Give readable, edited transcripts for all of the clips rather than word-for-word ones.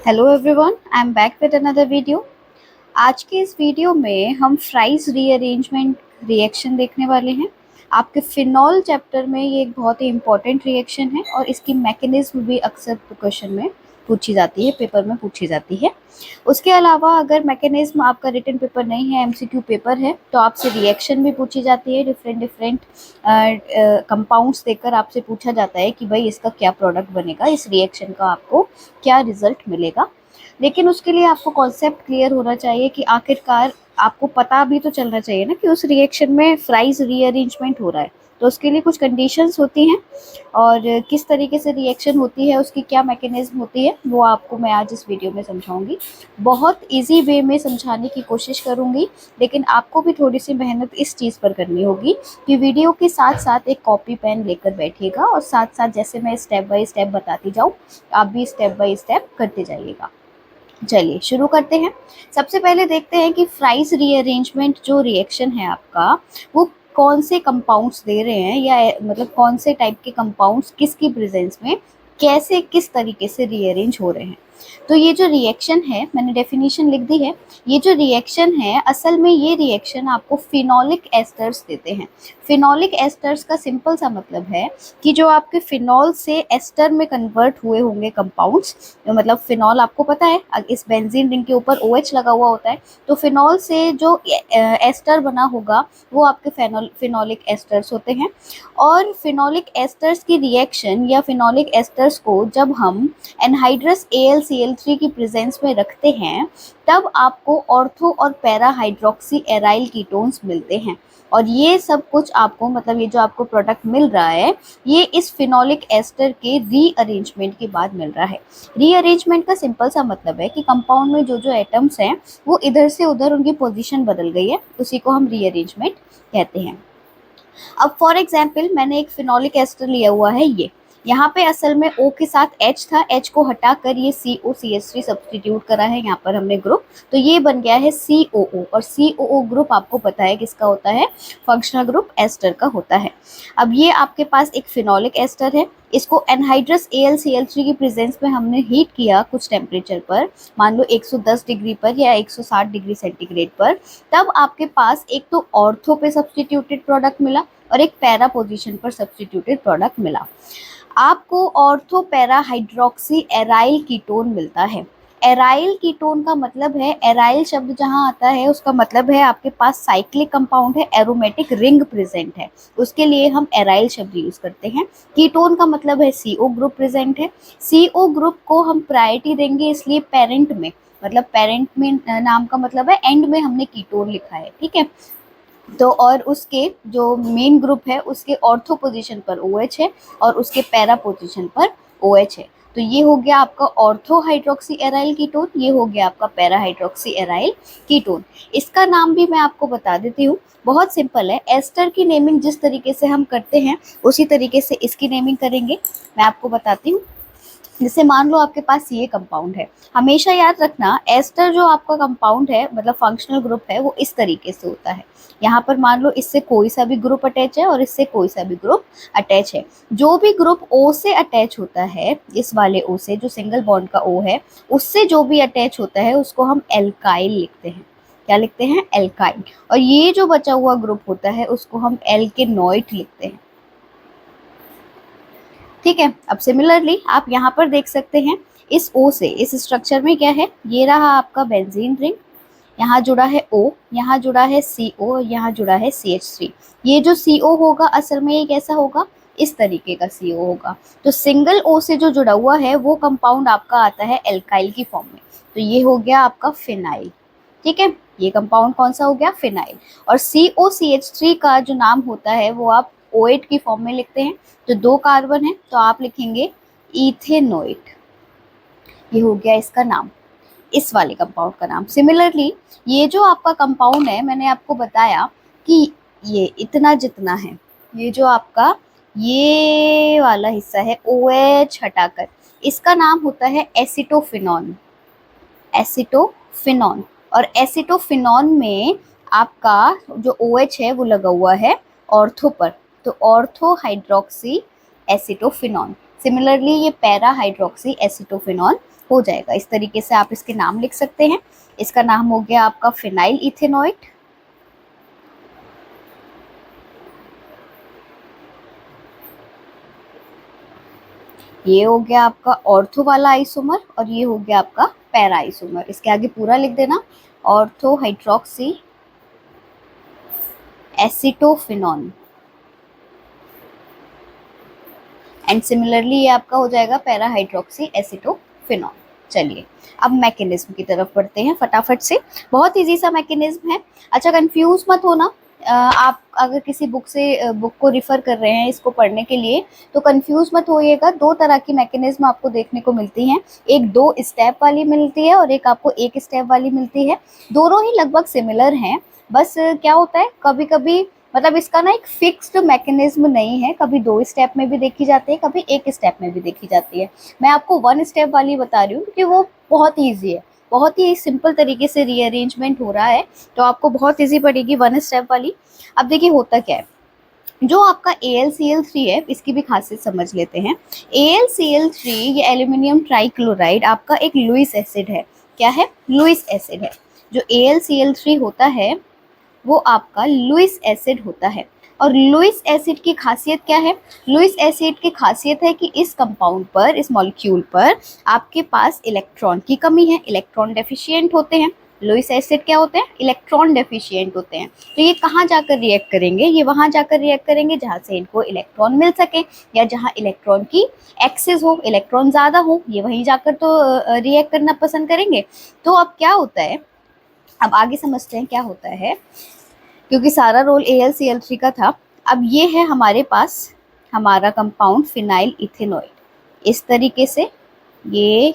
Hello everyone, I am back with another video. आज के इस वीडियो में हम फ्राइज रीअरेंजमेंट रिएक्शन देखने वाले हैं। आपके फिनॉल चैप्टर में ये एक बहुत ही इम्पॉर्टेंट रिएक्शन है और इसकी मैकेनिज्म भी अक्सर क्वेश्चन में पूछी जाती है, पेपर में पूछी जाती है। उसके अलावा अगर मैकेनिज्म आपका रिटन पेपर नहीं है, एमसीक्यू पेपर है, तो आपसे रिएक्शन भी पूछी जाती है। डिफरेंट कंपाउंड्स देकर आपसे पूछा जाता है कि भाई इसका क्या प्रोडक्ट बनेगा, इस रिएक्शन का आपको क्या रिजल्ट मिलेगा। लेकिन उसके लिए आपको कॉन्सेप्ट क्लियर होना चाहिए कि आखिरकार आपको पता भी तो चलना चाहिए ना कि उस रिएक्शन में फ्राइज रीअरेंजमेंट हो रहा है, तो उसके लिए कुछ कंडीशंस होती हैं और किस तरीके से रिएक्शन होती है, उसकी क्या मैकेनिज्म होती है, वो आपको मैं आज इस वीडियो में समझाऊंगी। बहुत इजी वे में समझाने की कोशिश करूंगी, लेकिन आपको भी थोड़ी सी मेहनत इस चीज़ पर करनी होगी कि वीडियो के साथ साथ एक कॉपी पेन लेकर बैठिएगा और साथ साथ जैसे मैं स्टेप बाय स्टेप बताती जाऊँ, आप भी स्टेप बाय स्टेप करते जाइएगा। चलिए शुरू करते हैं। सबसे पहले देखते हैं कि फ्राइज रीअरेंजमेंट जो रिएक्शन है आपका, वो कौन से कंपाउंड्स दे रहे हैं, या मतलब कौन से टाइप के कंपाउंड्स किसकी प्रेजेंस में कैसे किस तरीके से रीअरेंज हो रहे हैं। तो ये जो रिएक्शन है, मैंने डेफिनेशन लिख दी है। ये जो रिएक्शन है, असल में ये रिएक्शन आपको फिनोलिक एस्टर्स देते हैं। फिनोलिक एस्टर्स का सिंपल सा मतलब है कि जो आपके फिनॉल से एस्टर में कन्वर्ट हुए होंगे कंपाउंड्स, मतलब फिनॉल आपको पता है इस बेंजीन रिंग के ऊपर OH लगा हुआ होता है, तो फिनॉल से जो एस्टर बना होगा वो आपके फिनोलिक एस्टर्स होते हैं। और फिनोलिक एस्टर्स की रिएक्शन या फिनोलिक एस्टर्स को जब हम एनहाइड्रस AlCl3 की प्रेजेंस में रखते हैं, तब आपको ऑर्थो और पैरा हाइड्रोक्सी एराइल कीटोन्स मिलते हैं। और ये सब कुछ आपको, मतलब ये जो आपको प्रोडक्ट मिल रहा है, ये इस फिनोलिक एस्टर के रीअरेंजमेंट के बाद मिल रहा है। रीअरेंजमेंट का सिंपल सा मतलब है कि कंपाउंड में जो जो एटम्स हैं वो इधर से उधर उनकी पोजीशन बदल गई है, उसी को हम रीअरेंजमेंट कहते हैं। अब फॉर एग्जाम्पल मैंने एक फिनोलिक एस्टर लिया हुआ है, ये यहाँ पे असल में O के साथ H था, H को हटाकर ये COCH3 सब्सटीट्यूट करा है यहाँ पर हमने ग्रुप, तो ये बन गया है COO। और COO ग्रुप आपको पता है किसका होता है, फंक्शनल ग्रुप एस्टर का होता है। अब ये आपके पास एक फिनोलिक एस्टर है, इसको एनहाइड्रस AlCl3 की प्रेजेंस में हमने हीट किया कुछ टेम्परेचर पर, मान लो 110 डिग्री पर या 160 डिग्री सेंटीग्रेड पर, तब आपके पास एक तो ऑर्थो पे सब्सटीट्यूटेड प्रोडक्ट मिला और एक पैरा पोजीशन पर सब्सटीट्यूटेड प्रोडक्ट मिला। आपको ortho para hydroxy aryl ketone मिलता है। एराइल कीटोन का मतलब है, एराइल शब्द जहाँ आता है उसका मतलब है आपके पास साइक्लिक कंपाउंड है, एरोमेटिक रिंग प्रेजेंट है, उसके लिए हम एराइल शब्द यूज करते हैं। कीटोन का मतलब है CO ग्रुप प्रेजेंट है। CO ग्रुप को हम प्रायोरिटी देंगे, इसलिए पेरेंट में, मतलब पेरेंट में नाम का मतलब है एंड में हमने कीटोन लिखा है, ठीक है। तो और उसके जो मेन ग्रुप है उसके ऑर्थो पोजीशन पर OH है और उसके पैरा पोजीशन पर OH है। तो ये हो गया आपका ऑर्थो हाइड्रोक्सी एराइल कीटोन, ये हो गया आपका पैरा हाइड्रोक्सी एराइल कीटोन। इसका नाम भी मैं आपको बता देती हूँ, बहुत सिंपल है। एस्टर की नेमिंग जिस तरीके से हम करते हैं उसी तरीके से इसकी नेमिंग करेंगे, मैं आपको बताती हूँ। जैसे मान लो आपके पास ये कंपाउंड है, हमेशा याद रखना एस्टर जो आपका कंपाउंड है, मतलब फंक्शनल ग्रुप है, वो इस तरीके से होता है। यहाँ पर मान लो इससे कोई सा भी ग्रुप अटैच है और इससे कोई सा भी ग्रुप अटैच है। जो भी ग्रुप O से अटैच होता है, इस वाले O से जो सिंगल बॉन्ड का O है, उससे जो भी अटैच होता है उसको हम एल्काइल लिखते हैं। क्या लिखते हैं? एल्काइल। और ये जो बचा हुआ ग्रुप होता है उसको हम एल्केनोइड लिखते हैं, ठीक है। अब सिमिलरली आप यहाँ पर देख सकते हैं, इस O से इस स्ट्रक्चर में क्या है, ये रहा आपका बेंजीन रिंग, यहाँ जुड़ा है O, यहाँ जुड़ा है CO, यहाँ जुड़ा है CH3। ये जो CO होगा असल में ये कैसा होगा, इस तरीके का CO होगा। तो सिंगल O से जो जुड़ा हुआ है वो कंपाउंड आपका आता है एल्काइल की फॉर्म में, तो ये हो गया आपका फिनाइल, ठीक है। ये कंपाउंड कौन सा हो गया, फिनाइल। और COCH3 का जो नाम होता है वो आप OH की फॉर्म में लिखते हैं, तो 2 कार्बन है तो आप लिखेंगे इथेनोइड, ये हो गया इसका नाम, इस वाले कंपाउंड का नाम। सिमिलरली ये जो आपका कंपाउंड है, मैंने आपको बताया कि ये इतना जितना है, ये जो आपका ये वाला हिस्सा है OH हटाकर, इसका नाम होता है एसिटोफिनॉन, एसिटोफिनॉन। और एसिटोफिनॉन में आपका जो OH है वो लगा हुआ है ऑर्थो पर, तो ऑर्थो हाइड्रोक्सी एसिटोफिनॉन। सिमिलरली ये पैरा हाइड्रोक्सी एसिटोफिनॉन हो जाएगा। इस तरीके से आप इसके नाम लिख सकते हैं। इसका नाम हो गया आपका फिनाइल इथेनॉइड। ये हो गया आपका ऑर्थो वाला आइसोमर और ये हो गया आपका पैरा आइसोमर। इसके आगे पूरा लिख देना, ortho hydroxy acetophenone. And similarly ये आपका हो जाएगा पैरा हाइड्रोक्सी एसिटोफिनॉन। चलिए अब मैकेनिज्म की तरफ बढ़ते हैं फटाफट से। बहुत इजी सा मैकेनिज्म है। अच्छा, कंफ्यूज मत होना। आप अगर किसी बुक को रिफर कर रहे हैं इसको पढ़ने के लिए, तो कंफ्यूज मत होइएगा। दो तरह की मैकेनिज्म आपको देखने को मिलती हैं। एक 2 स्टेप वाली मिलती है और एक आपको 1 स्टेप वाली मिलती है। दोनों ही लगभग सिमिलर हैं। बस क्या होता है, कभी कभी मतलब इसका ना एक फिक्स्ड मैकेनिज्म नहीं है। कभी 2 स्टेप में भी देखी जाती है, कभी 1 स्टेप में भी देखी जाती है। मैं आपको 1 स्टेप वाली बता रही हूँ क्योंकि वो बहुत ईजी है। बहुत ही सिंपल तरीके से रीअरेंजमेंट हो रहा है, तो आपको बहुत ईजी पड़ेगी 1 स्टेप वाली। अब देखिए होता क्या है, जो आपका AlCl3 है, इसकी भी खासियत समझ लेते हैं। AlCl3 ये एल्यूमिनियम ट्राइक्लोराइड आपका एक लुईस एसिड है। क्या है? लुईस एसिड है। जो AlCl3 होता है वो आपका लुईस एसिड होता है। और लुईस एसिड की खासियत क्या है? लुईस एसिड की खासियत है कि इस कंपाउंड पर, इस मॉलिक्यूल पर आपके पास इलेक्ट्रॉन की कमी है, इलेक्ट्रॉन डेफिशिएंट होते हैं। लुईस एसिड क्या होते हैं? इलेक्ट्रॉन डेफिशिएंट होते हैं। तो ये कहाँ जाकर रिएक्ट करेंगे? ये वहाँ जाकर रिएक्ट करेंगे जहाँ से इनको इलेक्ट्रॉन मिल सके, या जहाँ इलेक्ट्रॉन की एक्सेस हो, इलेक्ट्रॉन ज़्यादा हो, ये वहीं जाकर तो रिएक्ट करना पसंद करेंगे। तो अब क्या होता है, अब आगे समझते हैं क्या होता है, क्योंकि सारा रोल AlCl3 का था। अब ये है हमारे पास हमारा कंपाउंड फिनाइल इथेनॉइड। इस तरीके से ये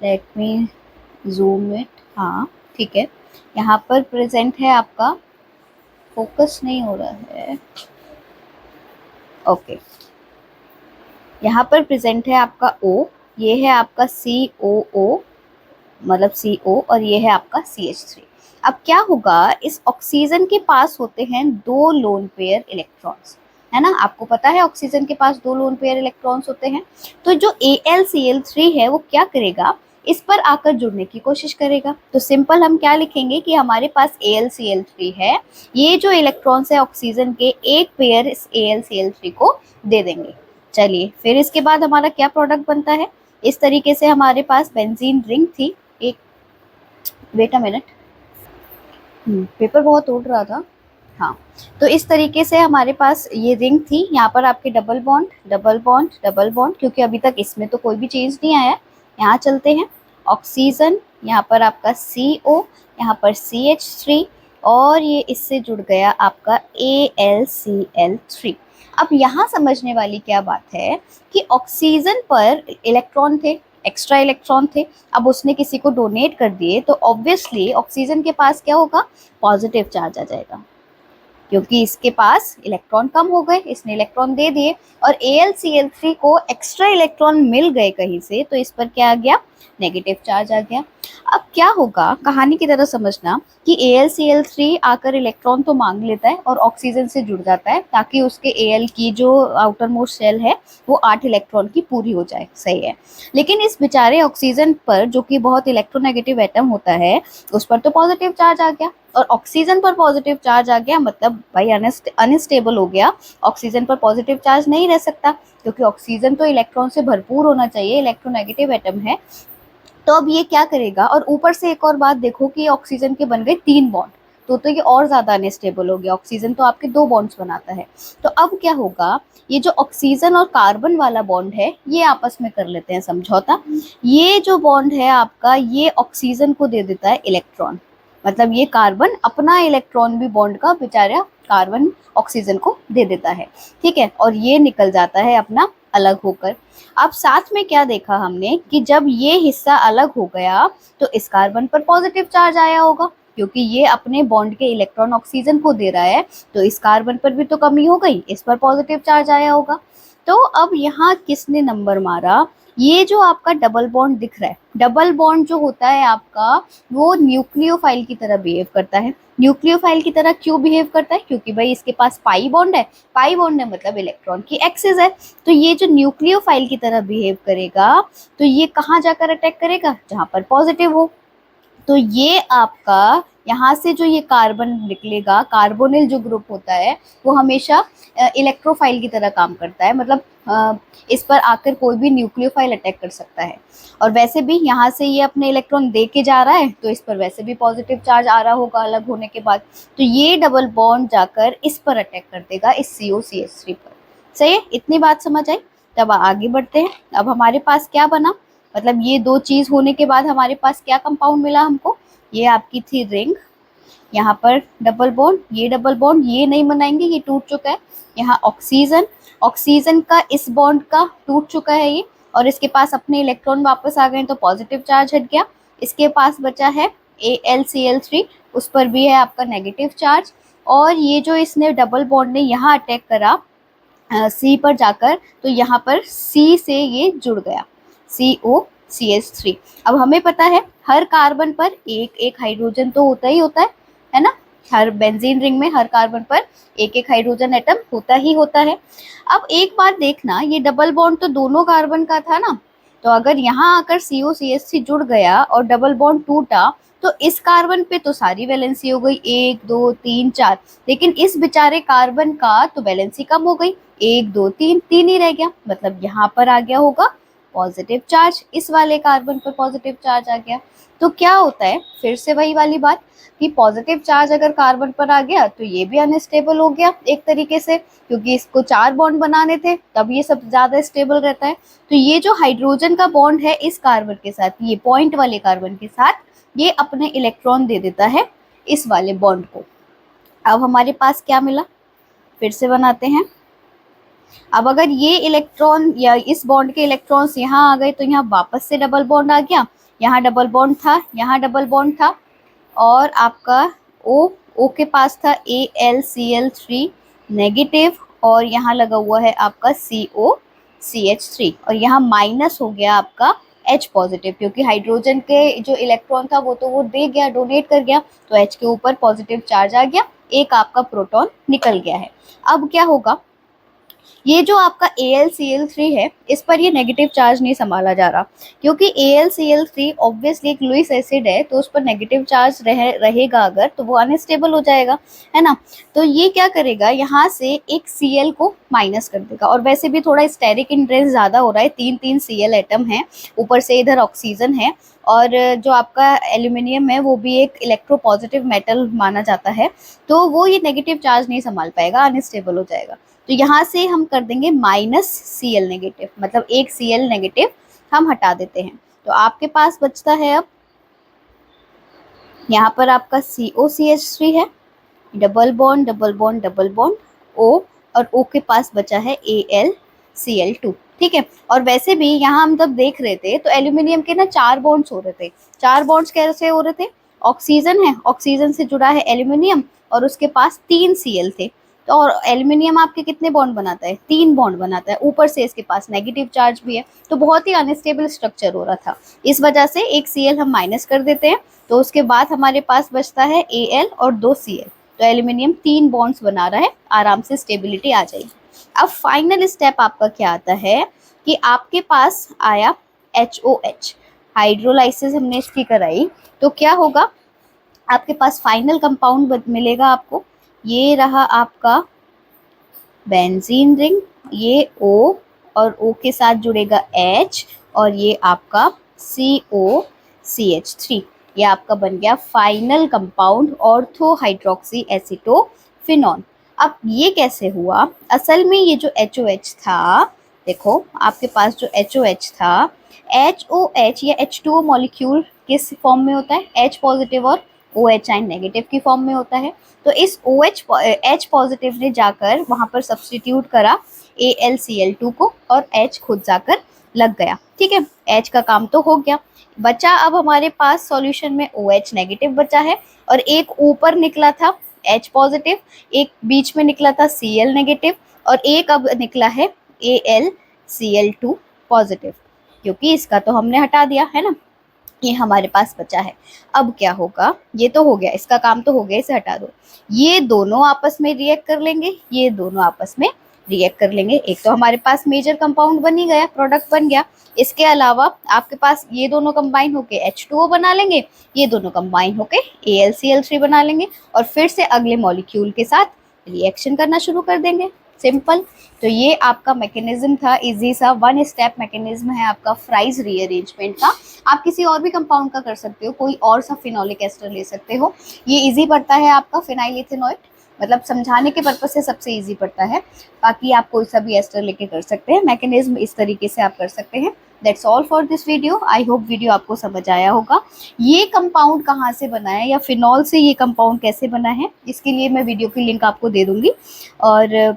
लेट मी जूम इट। हाँ ठीक है, यहाँ पर प्रेजेंट है आपका, फोकस नहीं हो रहा है, ओके। यहाँ पर प्रेजेंट है आपका O, ये है आपका COO मतलब CO, और ये है आपका CH3। अब क्या होगा, इस ऑक्सीजन के पास होते हैं 2 लोन पेयर इलेक्ट्रॉन्स, है ना। आपको पता है ऑक्सीजन के पास 2 लोन पेयर इलेक्ट्रॉन्स होते हैं। तो जो AlCl3 है वो क्या करेगा, इस पर आकर जुड़ने की कोशिश करेगा। तो सिंपल हम क्या लिखेंगे कि हमारे पास AlCl3 है, ये जो इलेक्ट्रॉन्स है ऑक्सीजन के, एक पेयर इस AlCl3 को दे देंगे। चलिए फिर इसके बाद हमारा क्या प्रोडक्ट बनता है। इस तरीके से हमारे पास बेंजीन रिंग थी। एक वेट अ मिनट, पेपर बहुत उड़ रहा था। हाँ, तो इस तरीके से हमारे पास ये रिंग थी। यहाँ पर आपके double bond double bond double bond, क्योंकि अभी तक इसमें तो कोई भी चेंज नहीं आया। यहाँ चलते हैं, ऑक्सीजन, यहाँ पर आपका CO, यहाँ पर CH3, और ये इससे जुड़ गया आपका AlCl3। अब यहाँ समझने वाली क्या बात है कि ऑक्सीजन पर इलेक्ट्रॉन थे, एक्स्ट्रा इलेक्ट्रॉन थे। अब उसने किसी को डोनेट कर दिए, तो ऑब्वियसली ऑक्सीजन के पास क्या होगा, पॉजिटिव चार्ज आ जाएगा, क्योंकि इसके पास इलेक्ट्रॉन कम हो गए, इसने इलेक्ट्रॉन दे दिए। और AlCl3 को एक्स्ट्रा इलेक्ट्रॉन मिल गए कहीं से, तो इस पर क्या आ गया, नेगेटिव चार्ज आ गया। अब क्या होगा, कहानी की तरह समझना कि AlCl3 आकर इलेक्ट्रॉन तो मांग लेता है और ऑक्सीजन से जुड़ जाता है, ताकि उसके Al की जो आउटर मोस्ट शेल है वो 8 इलेक्ट्रॉन की पूरी हो जाए। सही है। लेकिन इस बेचारे ऑक्सीजन पर, जो कि बहुत इलेक्ट्रोनेगेटिव एटम होता है, उस पर तो पॉजिटिव चार्ज आ गया, और ऑक्सीजन पर पॉजिटिव चार्ज आ गया, मतलब भाई अनस्टेबल हो गया। ऑक्सीजन पर पॉजिटिव चार्ज नहीं रह सकता, क्योंकि ऑक्सीजन तो इलेक्ट्रॉन से भरपूर होना चाहिए, इलेक्ट्रोनेगेटिव एटम है। तो अब ये क्या करेगा, और ऊपर से एक और बात देखो कि ऑक्सीजन के बन गए 3 बॉन्ड, तो ये और ज्यादा अनस्टेबल हो गया। ऑक्सीजन तो आपके 2 बॉन्ड्स बनाता है। तो अब क्या होगा, ये जो ऑक्सीजन और कार्बन वाला बॉन्ड है, ये आपस में कर लेते हैं समझौता। ये जो बॉन्ड है आपका, ये ऑक्सीजन को दे देता है इलेक्ट्रॉन, मतलब ये कार्बन अपना इलेक्ट्रॉन भी बॉन्ड का बेचारा कार्बन ऑक्सीजन को दे देता है, ठीक है। और ये निकल जाता है अपना अलग होकर। अब साथ में क्या देखा हमने कि जब ये हिस्सा अलग हो गया, तो इस कार्बन पर पॉजिटिव चार्ज आया होगा, क्योंकि ये अपने बॉन्ड के इलेक्ट्रॉन ऑक्सीजन को दे रहा है। तो इस कार्बन पर भी तो कमी हो गई, इस पर पॉजिटिव चार्ज आया होगा। तो अब यहाँ किसने नंबर मारा, ये जो आपका डबल बॉन्ड दिख रहा है, डबल बॉन्ड जो होता है आपका वो न्यूक्लियोफाइल की तरह बिहेव करता है। न्यूक्लियोफाइल की तरह क्यों बिहेव करता है, क्योंकि भाई इसके पास पाई बॉन्ड है, पाई बॉन्ड है मतलब इलेक्ट्रॉन की एक्सिस है। तो ये जो न्यूक्लियोफाइल की तरह बिहेव करेगा तो ये कहाँ जाकर अटैक करेगा, जहाँ पर पॉजिटिव हो। तो ये आपका यहाँ से जो ये कार्बन निकलेगा, कार्बोनिल जो ग्रुप होता है वो हमेशा इलेक्ट्रोफाइल की तरह काम करता है, मतलब इस पर आकर कोई भी न्यूक्लियोफाइल अटैक कर सकता है। और वैसे भी यहाँ से ये अपने इलेक्ट्रॉन दे के जा रहा है तो इस पर वैसे भी पॉजिटिव चार्ज आ रहा होगा अलग होने के बाद, तो ये डबल बॉन्ड जाकर इस पर अटैक कर देगा, इस COCH3 पर। सही है, इतनी बात समझ आई। तब आगे बढ़ते हैं। अब हमारे पास क्या बना, मतलब ये दो चीज होने के बाद हमारे पास क्या कंपाउंड मिला हमको, ये आपकी थी रिंग, यहाँ पर डबल बॉन्ड, ये डबल बॉन्ड ये नहीं बनाएंगे, ये टूट चुका है। यहाँ ऑक्सीजन, ऑक्सीजन का इस बॉन्ड का टूट चुका है ये, और इसके पास अपने इलेक्ट्रॉन वापस आ गए तो पॉजिटिव चार्ज हट गया। इसके पास बचा है AlCl3, उस पर भी है आपका नेगेटिव चार्ज। और ये जो इसने डबल बॉन्ड ने यहाँ अटैक करा सी पर जाकर, तो यहाँ पर सी से ये जुड़ गया, COCH3। अब हमें पता है हर कार्बन पर एक एक हाइड्रोजन तो होता ही होता है ना, हर बेंजीन रिंग में हर कार्बन पर एक एक हाइड्रोजन एटम होता ही होता है। अब एक बात देखना, ये डबल बॉन्ड तो दोनों कार्बन का था ना, तो अगर यहाँ आकर COCH3 जुड़ गया और डबल बॉन्ड टूटा तो इस कार्बन पे तो सारी वैलेंसी हो गई, 1 2 3 4, लेकिन इस बेचारे कार्बन का तो वैलेंसी कम हो गई, 1 2 3, 3 ही रह गया, मतलब यहाँ पर आ गया होगा पॉजिटिव चार्ज, इस वाले कार्बन पर पॉजिटिव चार्ज आ गया। तो क्या होता है, फिर से वही वाली बात कि पॉजिटिव चार्ज अगर कार्बन पर आ गया तो ये भी अनस्टेबल हो गया एक तरीके से, क्योंकि इसको 4 बॉन्ड बनाने थे, तब ये सब ज्यादा स्टेबल रहता है। तो ये जो हाइड्रोजन का बॉन्ड है इस कार्बन के साथ, ये पॉइंट वाले कार्बन के साथ, ये अपने इलेक्ट्रॉन दे देता है इस वाले बॉन्ड को। अब हमारे पास क्या मिला, फिर से बनाते हैं। अब अगर ये इलेक्ट्रॉन या इस बॉन्ड के इलेक्ट्रॉन्स यहाँ आ गए तो यहाँ वापस से डबल बॉन्ड आ गया, यहाँ डबल बॉन्ड था, यहाँ डबल बॉन्ड था, और आपका O के पास था AlCl3 नेगेटिव, और यहाँ लगा हुआ है आपका COCH3, और यहाँ माइनस हो गया आपका H पॉजिटिव, क्योंकि हाइड्रोजन के जो इलेक्ट्रॉन था वो तो वो दे गया, डोनेट कर गया, तो H के ऊपर पॉजिटिव चार्ज आ गया, एक आपका प्रोटॉन निकल गया है। अब क्या होगा, ये जो आपका AlCl3 है इस पर ये नेगेटिव चार्ज नहीं संभाला जा रहा, क्योंकि AlCl3 ऑब्वियसली एक लुईस एसिड है, तो उस पर नेगेटिव चार्ज रहेगा अगर, तो वो अनस्टेबल हो जाएगा, है ना। तो ये क्या करेगा, यहाँ से एक Cl को माइनस कर देगा, और वैसे भी थोड़ा स्टेरिक इंट्रेंस ज़्यादा हो रहा है, 3 Cl एटम है, ऊपर से इधर ऑक्सीजन है, और जो आपका एल्यूमिनियम है वो भी एक इलेक्ट्रोपॉजिटिव मेटल माना जाता है, तो वो ये नेगेटिव चार्ज नहीं संभाल पाएगा, अनस्टेबल हो जाएगा। तो यहाँ से हम कर देंगे -Cl नेगेटिव, मतलब एक Cl नेगेटिव हम हटा देते हैं। तो आपके पास बचता है अब यहाँ पर आपका COCH3 है, double bond double bond double bond O, और O के पास बचा है AlCl2, ठीक है। और वैसे भी यहाँ हम जब देख रहे थे तो एल्यूमिनियम के ना 4 बॉन्ड्स हो रहे थे। 4 बॉन्ड्स कैसे हो रहे थे, ऑक्सीजन है, ऑक्सीजन से जुड़ा है एल्यूमिनियम, और उसके पास 3 Cl थे, तो और एल्यूमिनियम आपके कितने बॉन्ड बनाता है, 3 बॉन्ड बनाता है, ऊपर से इसके पास नेगेटिव चार्ज भी है, तो बहुत ही अनस्टेबल स्ट्रक्चर हो रहा था। इस वजह से एक Cl हम माइनस कर देते हैं, तो उसके बाद हमारे पास बचता है Al और 2 Cl, तो एल्यूमिनियम 3 बॉन्ड्स बना रहा है, आराम से स्टेबिलिटी आ जाएगी। अब फाइनल स्टेप आपका क्या आता है कि आपके पास आया HOH, हाइड्रोलाइसिस हमने इसकी कराई, तो क्या होगा, आपके पास फाइनल कंपाउंड मिलेगा आपको, ये रहा आपका बेंजीन रिंग, ये O, और O के साथ जुड़ेगा H, और ये आपका COCH3, ये आपका बन गया फाइनल कंपाउंड ऑर्थो हाइड्रोक्सी एसीटोफिनॉन। अब ये कैसे हुआ, असल में ये जो HOH था, देखो आपके पास जो HOH था, HOH या H2O मॉलिक्यूल किस फॉर्म में होता है, H पॉजिटिव और OH आयन नेगेटिव की फॉर्म में होता है। तो इस H पॉजिटिव ने जाकर वहाँ पर सब्स्टिट्यूट करा AlCl2 को, और H खुद जाकर लग गया, ठीक है, H का काम तो हो गया। बचा अब हमारे पास सॉल्यूशन में OH नेगेटिव बचा है, और एक ऊपर निकला था H पॉजिटिव, एक बीच में निकला था Cl नेगेटिव, और एक अब निकला है AlCl2 पॉजिटिव, क्योंकि इसका तो हमने हटा दिया है ना, ये हमारे पास बचा है। अब क्या होगा, ये तो हो गया, इसका काम तो हो गया, इसे हटा दो। ये दोनों आपस में रिएक्ट कर लेंगे, ये दोनों आपस में रिएक्ट कर लेंगे। एक तो हमारे पास मेजर कंपाउंड बन ही गया, प्रोडक्ट बन गया। इसके अलावा आपके पास ये दोनों कंबाइन होके H2O बना लेंगे, ये दोनों कंबाइन होके AlCl3 बना लेंगे, और फिर से अगले मॉलिक्यूल के साथ रिएक्शन करना शुरू कर देंगे। सिंपल। तो ये आपका मैकेनिज्म था, इजी सा वन स्टेप मैकेनिज्म है आपका फ्राइज रीअरेंजमेंट का। आप किसी और भी कंपाउंड का कर सकते हो, कोई और सा फिनोलिक एस्टर ले सकते हो। ये इजी पड़ता है आपका फिनाइल इथेनॉइड, मतलब समझाने के पर्पज से सबसे इजी पड़ता है। बाकी आप कोई सा भी एस्टर लेके कर सकते हैं, मैकेनिज्म इस तरीके से आप कर सकते हैं। That's all for this video. I hope video आपको समझ आया होगा। ये कंपाउंड कहाँ से बना है, या फिनॉल से ये कंपाउंड कैसे बना है, इसके लिए मैं वीडियो की लिंक आपको दे दूंगी, और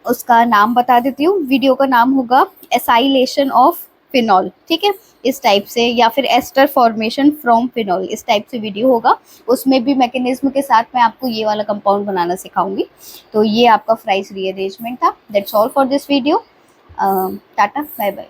उसका नाम बता देती हूँ। वीडियो का नाम होगा एसाइलेशन ऑफ फिनॉल, ठीक है, इस टाइप से, या फिर एस्टर फॉर्मेशन फ्रॉम फिनॉल, इस टाइप से वीडियो होगा। उसमें भी मैकेनिज्म के साथ मैं आपको ये वाला कंपाउंड बनाना सिखाऊंगी। तो ये आपका फ्राइज रीअरेंजमेंट था। That's all for this video. Tata, bye bye.